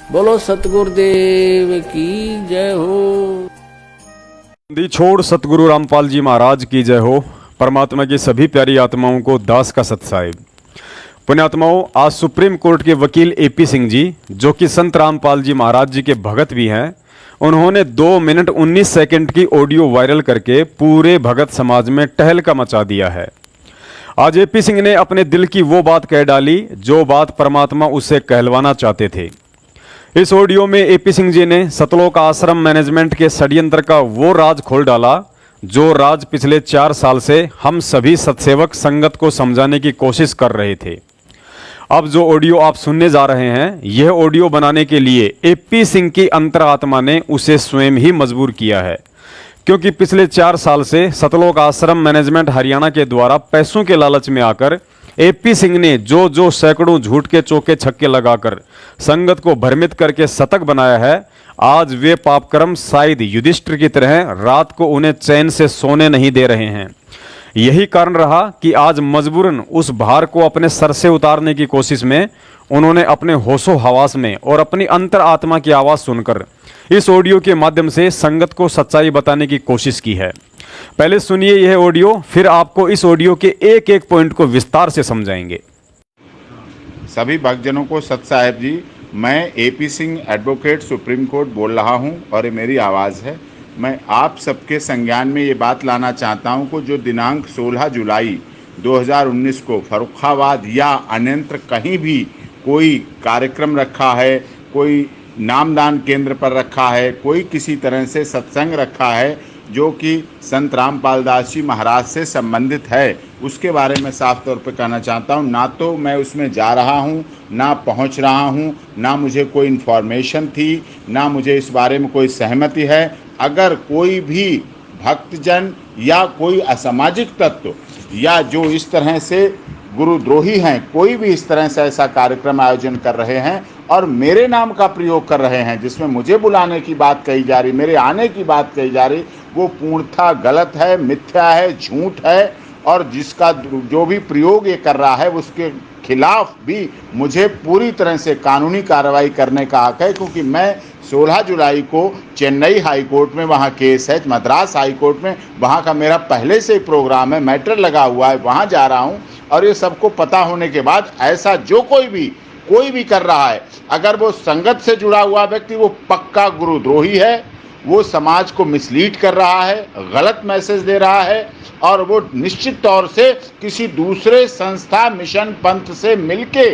बोलो सतगुरुदेव की जय हो। दी छोड़ सतगुरु रामपाल जी महाराज की जय हो। परमात्मा की सभी प्यारी आत्माओं को दास का सत साहिब। पुण्यात्माओं, आज सुप्रीम कोर्ट के वकील एपी सिंह जी, जो कि संत रामपाल जी महाराज जी के भगत भी हैं, उन्होंने 2 मिनट 19 सेकंड की ऑडियो वायरल करके पूरे भगत समाज में टहलका मचा दिया है। आज एपी सिंह ने अपने दिल की वो बात कह डाली जो बात परमात्मा उससे कहलवाना चाहते थे। इस ऑडियो में एपी सिंह जी ने सतलोक आश्रम मैनेजमेंट के षड्यंत्र का वो राज खोल डाला जो राज पिछले 4 साल से हम सभी सत्सेवक संगत को समझाने की कोशिश कर रहे थे। अब जो ऑडियो आप सुनने जा रहे हैं, यह ऑडियो बनाने के लिए एपी सिंह की अंतरात्मा ने उसे स्वयं ही मजबूर किया है, क्योंकि पिछले 4 साल से सतलोक आश्रम मैनेजमेंट हरियाणा के द्वारा पैसों के लालच में आकर एपी सिंह ने जो सैकड़ों झूठ के चौके छक्के लगाकर संगत को भ्रमित करके शतक बनाया है, आज वे पापकर्म शायद युधिष्ठिर की तरह रात को उन्हें चैन से सोने नहीं दे रहे हैं। यही कारण रहा कि आज मजबूरन उस भार को अपने सर से उतारने की कोशिश में उन्होंने अपने होशो हवास में और अपनी अंतर आत्मा की आवाज़ सुनकर इस ऑडियो के माध्यम से संगत को सच्चाई बताने की कोशिश की है। पहले सुनिए यह ऑडियो, फिर आपको इस ऑडियो के एक एक पॉइंट को विस्तार से समझाएंगे। सभी भक्तजनों को सत साहेब जी, मैं AP Singh advocate supreme court बोल रहा हूं और ये मेरी आवाज़ है। मैं आप सबके संज्ञान में ये बात लाना चाहता हूं कि जो दिनांक 16 जुलाई 2019 को फर्रुखाबाद या अन्यत्र कहीं भी कोई कार्यक्रम रखा है, कोई नामदान केंद्र पर रखा है, कोई किसी तरह से सत्संग रखा है जो कि संत रामपाल दास जी महाराज से संबंधित है, उसके बारे में साफ तौर पर कहना चाहता हूँ। ना तो मैं उसमें जा रहा हूँ, ना पहुँच रहा हूँ, ना मुझे कोई इन्फॉर्मेशन थी, ना मुझे इस बारे में कोई सहमति है। अगर कोई भी भक्तजन या कोई असामाजिक तत्व या जो इस तरह से गुरुद्रोही हैं, कोई भी इस तरह से ऐसा कार्यक्रम आयोजन कर रहे हैं और मेरे नाम का प्रयोग कर रहे हैं, जिसमें मुझे बुलाने की बात कही जा रही, मेरे आने की बात कही जा रही, वो पूर्णतः गलत है, मिथ्या है, झूठ है। और जिसका जो भी प्रयोग ये कर रहा है उसके खिलाफ भी मुझे पूरी तरह से कानूनी कार्रवाई करने का हक है, क्योंकि मैं 16 जुलाई को चेन्नई हाई कोर्ट में वहाँ केस है, मद्रास हाई कोर्ट में वहाँ का मेरा पहले से ही प्रोग्राम है, मैटर लगा हुआ है, वहाँ जा रहा हूँ। और ये सबको पता होने के बाद ऐसा जो कोई भी कर रहा है, अगर वो संगत से जुड़ा हुआ व्यक्ति, वो पक्का गुरुद्रोही है, वो समाज को मिसलीड कर रहा है, गलत मैसेज दे रहा है और वो निश्चित तौर से किसी दूसरे संस्था मिशन पंथ से मिलके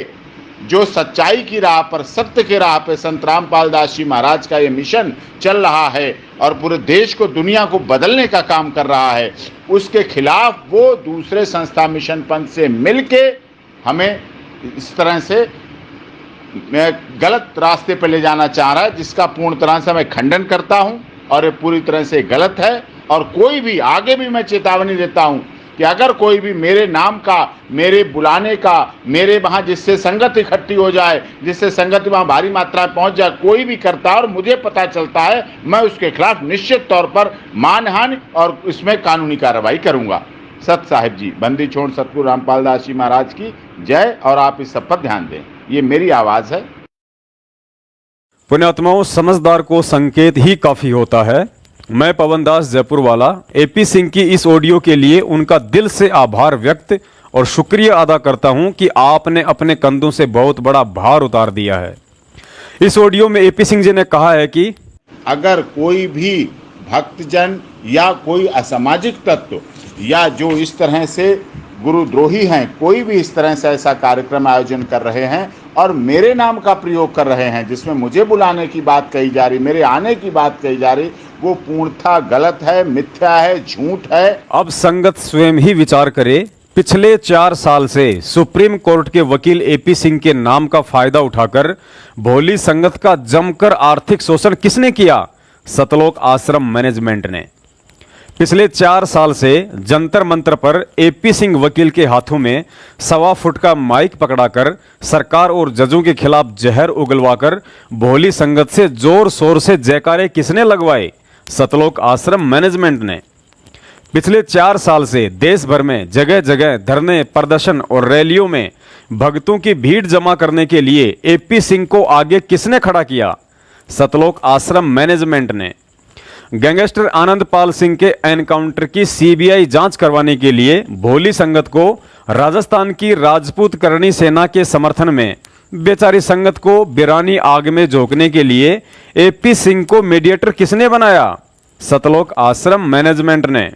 जो सच्चाई की राह पर, सत्य की राह पर संत रामपाल दास जी महाराज का ये मिशन चल रहा है और पूरे देश को, दुनिया को बदलने का काम कर रहा है, उसके खिलाफ वो दूसरे संस्था मिशन पंथ से मिलके हमें इस तरह से गलत रास्ते पर ले जाना चाह रहा है, जिसका पूर्ण तरह से मैं खंडन करता हूं और ये पूरी तरह से गलत है। और कोई भी आगे भी मैं चेतावनी देता हूं कि अगर कोई भी मेरे नाम का, मेरे बुलाने का, मेरे वहाँ जिससे संगत इकट्ठी हो जाए, जिससे संगत वहाँ भारी मात्रा में पहुँच जाए, कोई भी करता है और मुझे पता चलता है, मैं उसके खिलाफ निश्चित तौर पर मानहानि और इसमें कानूनी कार्रवाई करूँगा। सत साहिब जी, बंदी छोड़ सतगुरु रामपाल दास जी महाराज की जय। और आप इस सब पर ध्यान दें, ये मेरी आवाज़ है। पुण्यात्माओं, समझदार को संकेत ही काफ़ी होता है। मैं पवन दास जयपुर वाला एपी सिंह की इस ऑडियो के लिए उनका दिल से आभार व्यक्त और शुक्रिया अदा करता हूं कि आपने अपने कंधों से बहुत बड़ा भार उतार दिया है। इस ऑडियो में एपी सिंह जी ने कहा है कि अगर कोई भी भक्तजन या कोई असामाजिक तत्व या जो इस तरह से गुरुद्रोही हैं, कोई भी इस तरह से ऐसा कार्यक्रम आयोजन कर रहे हैं और मेरे नाम का प्रयोग कर रहे हैं, जिसमें मुझे बुलाने की बात कही जा रही, मेरे आने की बात कही जा रही, वो पूर्णतः गलत है, मिथ्या है, झूठ है। अब संगत स्वयं ही विचार करे, पिछले 4 साल से सुप्रीम कोर्ट के वकील एपी सिंह के नाम का फायदा उठाकर भोली संगत का जमकर आर्थिक शोषण किसने किया? सतलोक आश्रम मैनेजमेंट ने। पिछले 4 साल से जंतर मंतर पर एपी सिंह वकील के हाथों में 1.25 फुट का माइक पकड़ाकर सरकार और जजों के खिलाफ जहर उगलवाकर भोली संगत से जोर शोर से जयकारे किसने लगवाए? सतलोक आश्रम मैनेजमेंट ने। पिछले 4 साल से देश भर में जगह जगह धरने, प्रदर्शन और रैलियों में भक्तों की भीड़ जमा करने के लिए एपी सिंह को आगे किसने खड़ा किया? सतलोक आश्रम मैनेजमेंट ने। गैंगस्टर आनंदपाल सिंह के एनकाउंटर की सीबीआई जांच करवाने के लिए भोली संगत को राजस्थान की राजपूत करणी सेना के समर्थन में बेचारी संगत को बिरानी आग में झोंकने के लिए एपी सिंह को मीडिएटर किसने बनाया? सतलोक आश्रम मैनेजमेंट ने।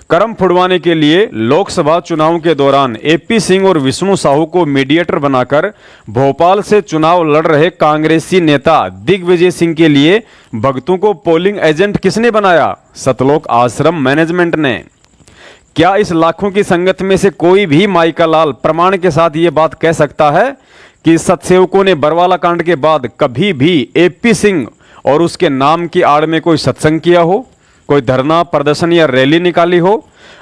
करम फुड़वाने के लिए लोकसभा चुनाव के दौरान एपी सिंह और विष्णु साहू को मीडिएटर बनाकर भोपाल से चुनाव लड़ रहे कांग्रेसी नेता दिग्विजय सिंह के लिए भक्तों को पोलिंग एजेंट किसने बनाया? सतलोक आश्रम मैनेजमेंट ने। क्या इस लाखों की संगत में से कोई भी माई का लाल प्रमाण के साथ ये बात कह सकता है कि सत्सेवकों ने बरवाला कांड के बाद कभी भी एपी सिंह और उसके नाम की आड़ में कोई सत्संग किया हो, कोई धरना प्रदर्शन या रैली निकाली हो?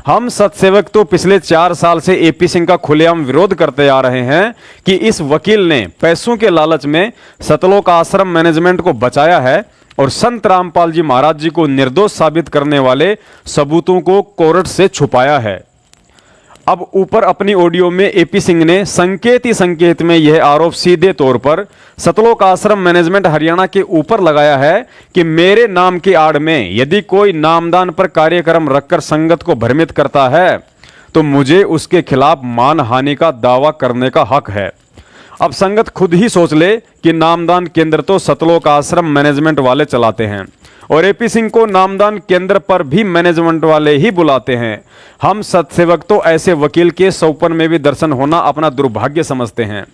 हम सत्सेवक तो पिछले 4 साल से एपी सिंह का खुलेआम विरोध करते आ रहे हैं कि इस वकील ने पैसों के लालच में सतलोक आश्रम मैनेजमेंट को बचाया है और संत रामपाल जी महाराज जी को निर्दोष साबित करने वाले सबूतों को कोर्ट से छुपाया है। अब ऊपर अपनी ऑडियो में एपी सिंह ने संकेत ही संकेत में यह आरोप सीधे तौर पर सतलोक आश्रम मैनेजमेंट हरियाणा के ऊपर लगाया है कि मेरे नाम की आड़ में यदि कोई नामदान पर कार्यक्रम रखकर संगत को भ्रमित करता है तो मुझे उसके खिलाफ मानहानि का दावा करने का हक है। अब संगत खुद ही सोच ले कि नामदान केंद्र तो सतलोक आश्रम मैनेजमेंट वाले चलाते हैं और एपी सिंह को नामदान केंद्र पर भी मैनेजमेंट वाले ही बुलाते हैं। हम सत्सेवक तो ऐसे वकील के सौपन में भी दर्शन होना अपना दुर्भाग्य समझते हैं।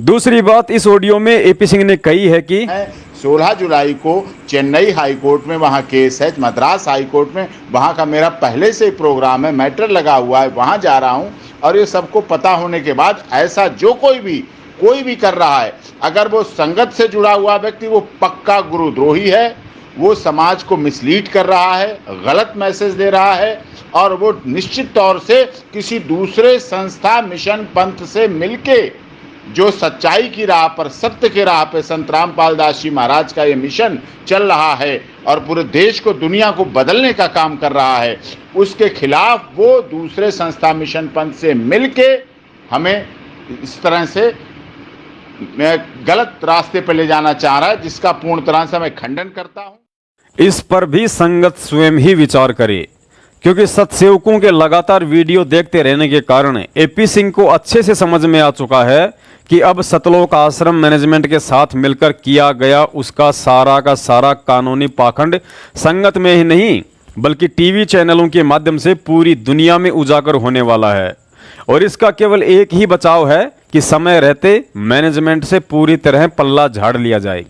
दूसरी बात इस ऑडियो में एपी सिंह ने कही है कि 16 जुलाई को चेन्नई हाई कोर्ट में वहाँ केस है, मद्रास हाई कोर्ट में वहाँ का मेरा पहले से ही प्रोग्राम है, मैटर लगा हुआ है, वहाँ जा रहा हूँ। और ये सबको पता होने के बाद ऐसा जो कोई भी कर रहा है, अगर वो संगत से जुड़ा हुआ व्यक्ति वो पक्का गुरुद्रोही है, वो समाज को मिसलीड कर रहा है, गलत मैसेज दे रहा है और वो निश्चित तौर से किसी दूसरे संस्था मिशन पंथ से मिलके जो सच्चाई की राह पर, सत्य की राह पर संत रामपाल दास जी महाराज का ये मिशन चल रहा है और पूरे देश को, दुनिया को बदलने का काम कर रहा है, उसके खिलाफ वो दूसरे संस्था मिशन पंथ से मिलके हमें इस तरह से गलत रास्ते पर ले जाना चाह रहा है, जिसका पूर्ण तरह से मैं खंडन करता हूं। इस पर भी संगत स्वयं ही विचार करे, क्योंकि सत्सेवकों के लगातार वीडियो देखते रहने के कारण एपी सिंह को अच्छे से समझ में आ चुका है कि अब सतलोक आश्रम मैनेजमेंट के साथ मिलकर किया गया उसका सारा का सारा कानूनी पाखंड संगत में ही नहीं बल्कि टीवी चैनलों के माध्यम से पूरी दुनिया में उजागर होने वाला है। और इसका केवल एक ही बचाव है कि समय रहते मैनेजमेंट से पूरी तरह पल्ला झाड़ लिया जाए।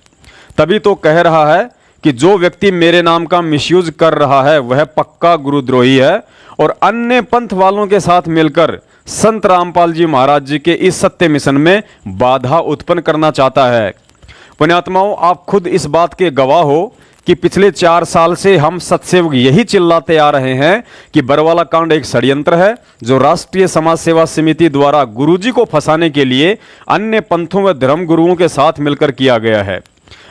तभी तो कह रहा है कि जो व्यक्ति मेरे नाम का मिसयूज कर रहा है वह पक्का गुरुद्रोही है और अन्य पंथ वालों के साथ मिलकर संत रामपाल जी महाराज जी के इस सत्य मिशन में बाधा उत्पन्न करना चाहता है। पुण्यात्माओं, आप खुद इस बात के गवाह हो कि पिछले 4 साल से हम सत्सेवक यही चिल्लाते आ रहे हैं कि बरवाला कांड एक षड्यंत्र है जो राष्ट्रीय समाज सेवा समिति द्वारा गुरुजी को फंसाने के लिए अन्य पंथों व धर्म गुरुओं के साथ मिलकर किया गया है।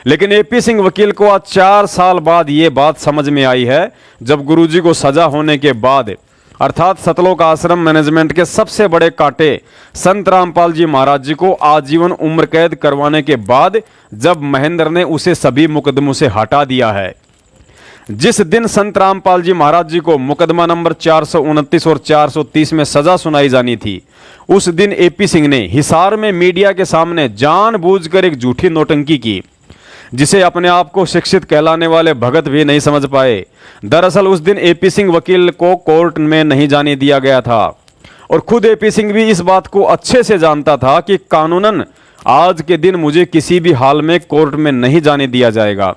लेकिन एपी सिंह वकील को आज 4 साल बाद ये बात समझ में आई है, जब गुरुजी को सजा होने के बाद, अर्थात सतलोक आश्रम मैनेजमेंट के सबसे बड़े कांटे संत रामपाल जी महाराज जी को आजीवन उम्र कैद करवाने के बाद, जब महेंद्र ने उसे सभी मुकदमों से हटा दिया है। जिस दिन संत रामपाल जी महाराज जी को मुकदमा नंबर 429 और 430 में सजा सुनाई जानी थी, उस दिन एपी सिंह ने हिसार में मीडिया के सामने जानबूझकर एक झूठी नौटंकी की, जिसे अपने आप को शिक्षित कहलाने वाले भगत भी नहीं समझ पाए। दरअसल उस दिन एपी सिंह वकील को कोर्ट में नहीं जाने दिया गया था और खुद एपी सिंह भी इस बात को अच्छे से जानता था कि कानूनन आज के दिन मुझे किसी भी हाल में कोर्ट में नहीं जाने दिया जाएगा,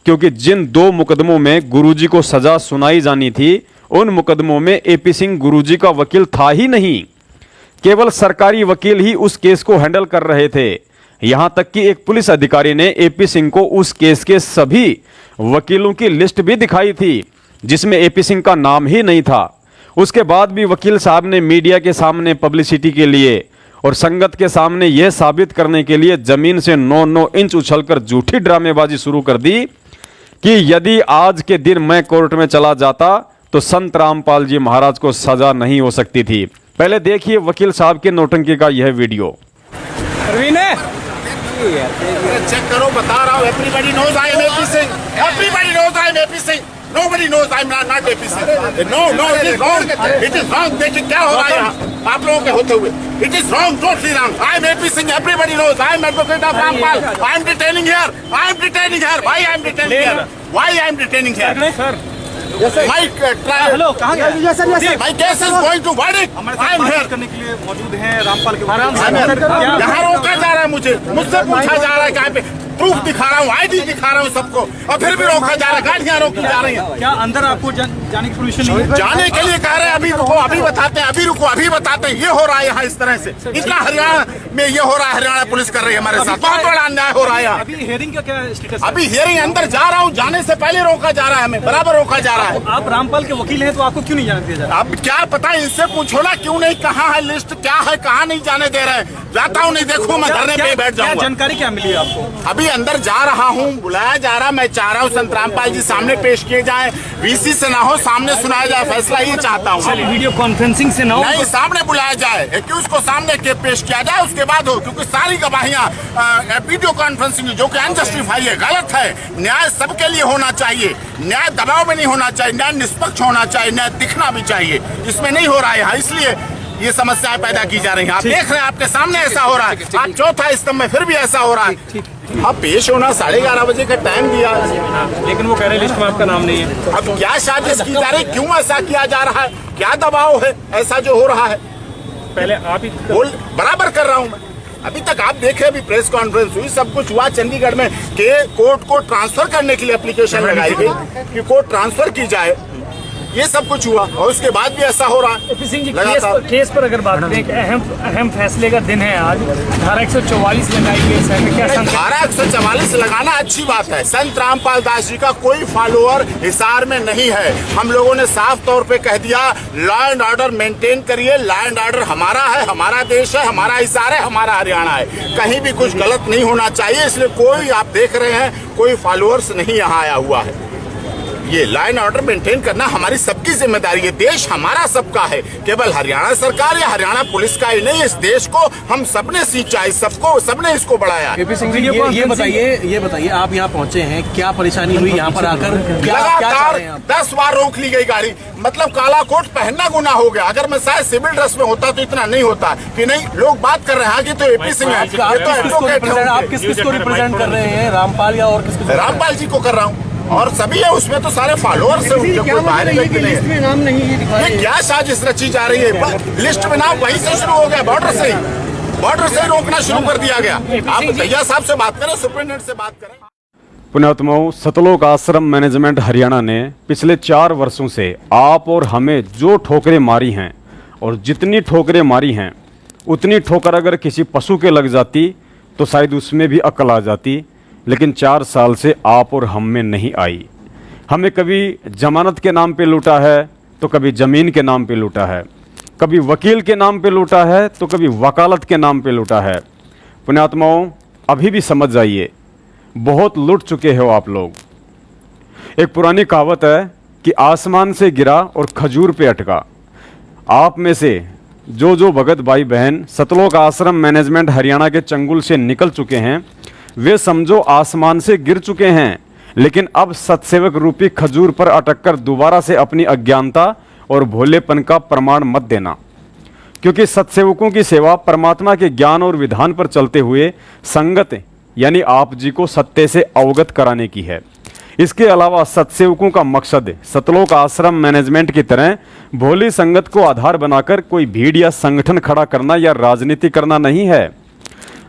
क्योंकि जिन 2 मुकदमों में गुरुजी को सजा सुनाई जानी थी, उन मुकदमों में एपी सिंह गुरुजी का वकील था ही नहीं, केवल सरकारी वकील ही उस केस को हैंडल कर रहे थे। यहां तक कि एक पुलिस अधिकारी ने एपी सिंह को उस केस के सभी वकीलों की लिस्ट भी दिखाई थी जिसमें एपी सिंह का नाम ही नहीं था। उसके बाद भी वकील साहब ने मीडिया के सामने पब्लिसिटी के लिए और संगत के सामने यह साबित करने के लिए जमीन से 9-9 इंच उछलकर झूठी ड्रामेबाजी शुरू कर दी कि यदि आज के दिन मैं कोर्ट में चला जाता तो संत रामपाल जी महाराज को सजा नहीं हो सकती थी, पहले देखिए वकील साहब के नौटंकी का यह वीडियो। चेक करो, बता रहा हूँ, everybody knows I am AP Singh, everybody knows I am AP Singh, nobody knows I am not AP Singh. No, it is wrong, it is wrong। देखिए क्या हो रहा है यहाँ आप लोगों के होते हुए, it is wrong, totally wrong। I am AP Singh, everybody knows I am advocate of Rampal। I am detaining here, I am detaining here। Why I am detaining here? Why I am detaining here? My trial, hello कहाँ गए? my case is going to verdict। I am here। करने के लिए मौजूद हैं रामपाल के यहाँ रोका जा रहा है, मुझसे पूछा जा रहा है कहाँ पे, प्रूफ दिखा रहा हूँ, आईडी दिखा रहा हूँ सबको, और फिर भी रोका जा रहा है, गाड़ियाँ रोकी जा रही हैं। क्या अंदर आपको जाने की परमिशन नहीं है? जाने के लिए कह रहे हैं, अभी रुको, अभी बताते हैं, अभी रुको, अभी बताते हैं। ये हो रहा है यहाँ इस तरह से, इतना हरियाणा में ये हो रहा है, हरियाणा पुलिस कर रही है हमारे साथ, बहुत बड़ा अन्याय हो रहा है यहाँ। अभी हियरिंग का क्या स्टेटस? अभी हियरिंग अंदर जा रहा हूँ, जाने से पहले रोका जा रहा है, हमें बराबर रोका जा रहा है। आप रामपाल के वकील हैं तो आपको क्यों नहीं जाने दिया जा रहा? अब क्या पता है, इनसे पूछो ना, क्यों नहीं, कहाँ है लिस्ट, क्या है, कहाँ नहीं जाने दे रहे हैं। जाता हूँ, नहीं देखो मैं धरने पे बैठ जाऊंगा। जानकारी क्या मिली आपको? अभी अंदर जा रहा हूँ, बुलाया जा रहा, मैं चाह रहा हूँ संत रामपाल जी सामने पेश किए जाए, वीसी से ना हो, सामने सुनाया जाए फैसला, ये चाहता हूँ। वीडियो कॉन्फ्रेंसिंग से ना हो, नहीं, सामने बुलाया जाए, एक्यूज को सामने के पेश किया जाए, उसके बाद हो, क्योंकि सारी गवाहियां वीडियो कॉन्फ्रेंसिंग जो कि अनजस्टिफाई है, गलत है। न्याय सबके लिए होना चाहिए, न्याय दबाव में नहीं होना चाहिए, न्याय निष्पक्ष होना चाहिए, न्याय दिखना भी चाहिए, इसमें नहीं हो रहा है यहाँ, इसलिए ये समस्याएं पैदा की जा रही हैं। आप देख रहे हैं, आपके सामने ऐसा हो रहा है, आप चौथा स्तंभ में फिर भी ऐसा हो रहा है। अब पेश होना 11:30 बजे का टाइम दिया, लेकिन वो कह रहे लिस्ट में आपका नाम नहीं है। अब क्या साजिश की जा रही, क्यों ऐसा किया जा रहा है, क्या दबाव है ऐसा जो हो रहा है? पहले आप ही बोल, बराबर कर रहा हूँ मैं। अभी तक आप देखे, अभी प्रेस कॉन्फ्रेंस हुई, सब कुछ हुआ चंडीगढ़ में के कोर्ट को ट्रांसफर करने के लिए एप्लीकेशन लगाई गई कि कोर्ट ट्रांसफर की जाए, ये सब कुछ हुआ, और उसके बाद भी ऐसा हो रहा है। एपी सिंह जी, केस पर अगर बात करें, एक अहम फैसले का दिन है आज, धारा 144 लगाई गई है, क्या धारा 144 लगाना अच्छी बात है। संत रामपाल दास जी का कोई फॉलोअर हिसार में नहीं है। हम लोगों ने साफ तौर पे कह दिया, लॉ एंड ऑर्डर मेंटेन करिए, लॉ एंड ऑर्डर हमारा है, हमारा देश है, हमारा हिसार है, हमारा हरियाणा है, कहीं भी कुछ गलत नहीं होना चाहिए। इसलिए कोई, आप देख रहे हैं, कोई फॉलोअर्स नहीं यहाँ आया हुआ है। ये लॉ एंड ऑर्डर मेंटेन करना हमारी सबकी जिम्मेदारी है। देश हमारा सबका है, केवल हरियाणा सरकार या हरियाणा पुलिस का ही नहीं, इस देश को हम सबने सींचा, सबको, सबने इसको बढ़ाया। एपी सिंह जी, ये बताइए आप यहाँ पहुँचे हैं, क्या परेशानी हुई यहाँ पर आकर? लगातार 10 बार रोक ली गई गाड़ी, मतलब काला कोट पहनना गुनाह हो गया। अगर मैं शायद सिविल ड्रेस में होता तो इतना नहीं होता कि नहीं। लोग बात कर रहे हैं कि तो एपी सिंह है, ये तो एडवोकेट है। आप किस को रिप्रेजेंट कर रहे हैं, रामपाल या और किसको? रामपाल जी को कर रहा हूँ, और सभी है उसमें, तो सारे फॉलोअर्स हैं, उनके कोई बाहरी व्यक्ति नहीं है। नाम नहीं है, ये क्या साजिश रची जा रही है? लिस्ट में नाम वहीं से शुरू हो गया, बॉर्डर से रोकना शुरू कर दिया गया। आप भैया साहब से बात करें, सुप्रीटेंडेंट से बात करें। पुण्यात्माओं, सतलोक आश्रम मैनेजमेंट हरियाणा ने पिछले 4 वर्षों से आप और हमें जो ठोकरें मारी हैं, और जितनी ठोकरें मारी हैं उतनी ठोकर अगर किसी पशु के लग जाती तो शायद उसमें भी अकल आ जाती, लेकिन 4 साल से आप और हम में नहीं आई। हमें कभी जमानत के नाम पे लूटा है, तो कभी ज़मीन के नाम पे लूटा है, कभी वकील के नाम पे लूटा है, तो कभी वकालत के नाम पे लूटा है। पुण्यात्माओं, अभी भी समझ जाइए, बहुत लूट चुके हो आप लोग। एक पुरानी कहावत है कि आसमान से गिरा और खजूर पे अटका। आप में से जो भगत भाई बहन सतलोक आश्रम मैनेजमेंट हरियाणा के चंगुल से निकल चुके हैं, वे समझो आसमान से गिर चुके हैं, लेकिन अब सतसेवक रूपी खजूर पर अटककर दोबारा से अपनी अज्ञानता और भोलेपन का प्रमाण मत देना, क्योंकि सतसेवकों की सेवा परमात्मा के ज्ञान और विधान पर चलते हुए संगत यानी आप जी को सत्य से अवगत कराने की है। इसके अलावा सतसेवकों का मकसद सतलोक आश्रम मैनेजमेंट की तरह भोली संगत को आधार बनाकर कोई भीड़ या संगठन खड़ा करना या राजनीति करना नहीं है।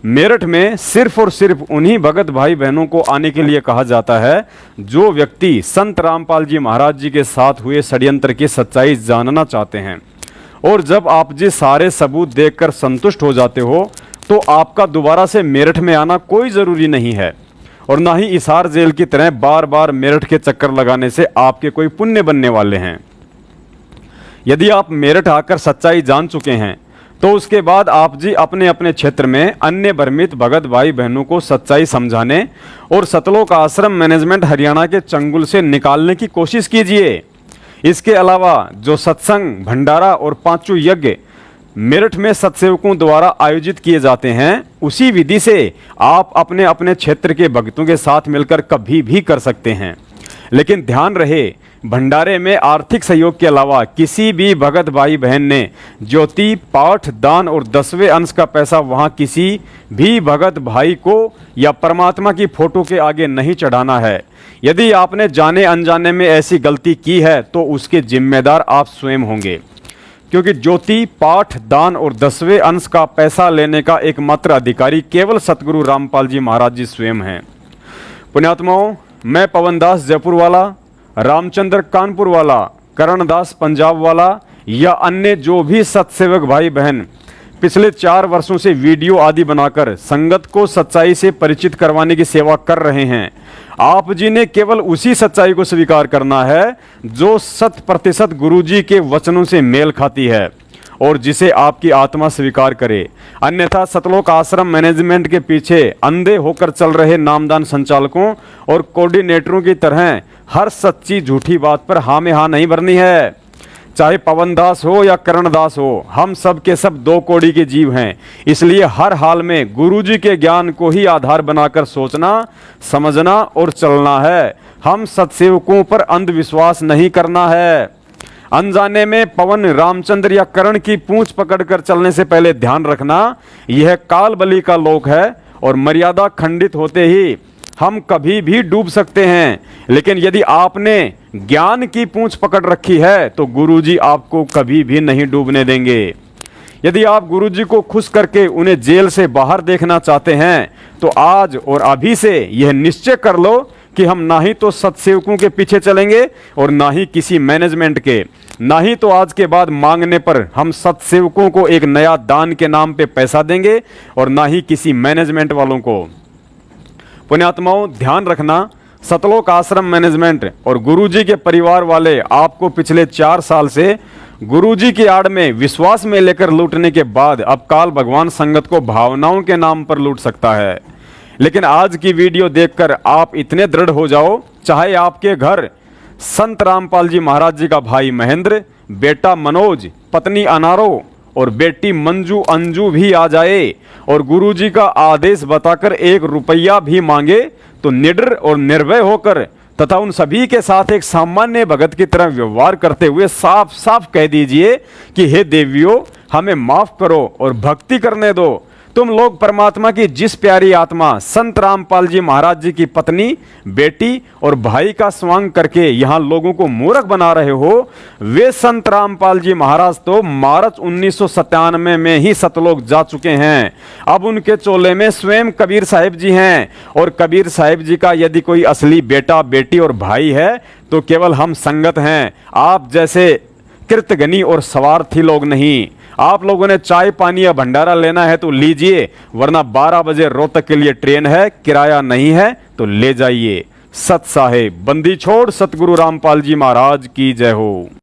मेरठ में सिर्फ और सिर्फ उन्हीं भगत भाई बहनों को आने के लिए कहा जाता है जो व्यक्ति संत रामपाल जी महाराज जी के साथ हुए षड्यंत्र की सच्चाई जानना चाहते हैं। और जब आप जी सारे सबूत देखकर संतुष्ट हो जाते हो तो आपका दोबारा से मेरठ में आना कोई ज़रूरी नहीं है, और ना ही हिसार जेल की तरह बार बार मेरठ के चक्कर लगाने से आपके कोई पुण्य बनने वाले हैं। यदि आप मेरठ आकर सच्चाई जान चुके हैं तो उसके बाद आप जी अपने अपने क्षेत्र में अन्य भ्रमित भगत भाई बहनों को सच्चाई समझाने और सतलोक आश्रम मैनेजमेंट हरियाणा के चंगुल से निकालने की कोशिश कीजिए। इसके अलावा जो सत्संग, भंडारा और 5 यज्ञ मेरठ में सत्सेवकों द्वारा आयोजित किए जाते हैं, उसी विधि से आप अपने अपने क्षेत्र के भक्तों के साथ मिलकर कभी भी कर सकते हैं। लेकिन ध्यान रहे, भंडारे में आर्थिक सहयोग के अलावा किसी भी भगत भाई बहन ने ज्योति, पाठ, दान और 10वें अंश का पैसा वहां किसी भी भगत भाई को या परमात्मा की फोटो के आगे नहीं चढ़ाना है। यदि आपने जाने अनजाने में ऐसी गलती की है तो उसके जिम्मेदार आप स्वयं होंगे, क्योंकि ज्योति, पाठ, दान और 10वें अंश का पैसा लेने का एकमात्र अधिकारी केवल सतगुरु रामपाल जी महाराज जी स्वयं हैं। पुण्यात्माओं, मैं पवन दास जयपुर वाला, रामचंद्र कानपुर वाला, करण दास पंजाब वाला या अन्य जो भी सत्सेवक भाई बहन पिछले 4 वर्षों से वीडियो आदि बनाकर संगत को सच्चाई से परिचित करवाने की सेवा कर रहे हैं, आप जी ने केवल उसी सच्चाई को स्वीकार करना है जो 100% गुरु जी के वचनों से मेल खाती है और जिसे आपकी आत्मा स्वीकार करे। अन्यथा सतलोक आश्रम मैनेजमेंट के पीछे अंधे होकर चल रहे नामदान संचालकों और कोऑर्डिनेटरों की तरह हर सच्ची झूठी बात पर हाँ में हाँ नहीं भरनी है। चाहे पवन दास हो या करण दास हो, हम सब के सब 2 कौड़ी के जीव हैं। इसलिए हर हाल में गुरुजी के ज्ञान को ही आधार बनाकर सोचना, समझना और चलना है। हम सत्सेवकों पर अंधविश्वास नहीं करना है। अनजाने में पवन, रामचंद्र या करण की पूंछ पकड़कर चलने से पहले ध्यान रखना, यह काल बलि का लोक है और मर्यादा खंडित होते ही हम कभी भी डूब सकते हैं। लेकिन यदि आपने ज्ञान की पूंछ पकड़ रखी है तो गुरुजी आपको कभी भी नहीं डूबने देंगे। यदि आप गुरुजी को खुश करके उन्हें जेल से बाहर देखना चाहते हैं तो आज और अभी से यह निश्चय कर लो कि हम ना ही तो सत्सेवकों के पीछे चलेंगे और ना ही किसी मैनेजमेंट के, ना ही तो आज के बाद मांगने पर हम सत्सेवकों को एक नया दान के नाम पे पैसा देंगे और ना ही किसी मैनेजमेंट वालों को। पुण्यात्माओं, ध्यान रखना, सतलोक आश्रम मैनेजमेंट और गुरुजी के परिवार वाले आपको पिछले 4 साल से गुरुजी की आड़ में विश्वास में लेकर लूटने के बाद अब काल भगवान संगत को भावनाओं के नाम पर लूट सकता है। लेकिन आज की वीडियो देखकर आप इतने दृढ़ हो जाओ, चाहे आपके घर संत रामपाल जी महाराज जी का भाई महेंद्र, बेटा मनोज, पत्नी अनारो और बेटी मंजू अंजू भी आ जाए और गुरुजी का आदेश बताकर 1 रुपया भी मांगे तो निडर और निर्भय होकर तथा उन सभी के साथ एक सामान्य भगत की तरह व्यवहार करते हुए साफ साफ कह दीजिए कि हे देवियों, हमें माफ करो और भक्ति करने दो। तुम लोग परमात्मा की जिस प्यारी आत्मा संत रामपाल जी महाराज जी की पत्नी, बेटी और भाई का स्वांग करके यहाँ लोगों को मूर्ख बना रहे हो, वे संत रामपाल जी महाराज तो मार्च 1997 में ही सतलोक जा चुके हैं। अब उनके चोले में स्वयं कबीर साहिब जी हैं और कबीर साहिब जी का यदि कोई असली बेटा, बेटी और भाई है तो केवल हम संगत हैं। आप जैसे कृतघ्नी और स्वार्थी लोग नहीं। आप लोगों ने चाय पानी या भंडारा लेना है तो लीजिए, वरना 12 बजे रोहतक के लिए ट्रेन है, किराया नहीं है तो ले जाइए। सत साहेब, बंदी छोड़ सतगुरु रामपाल जी महाराज की जय हो।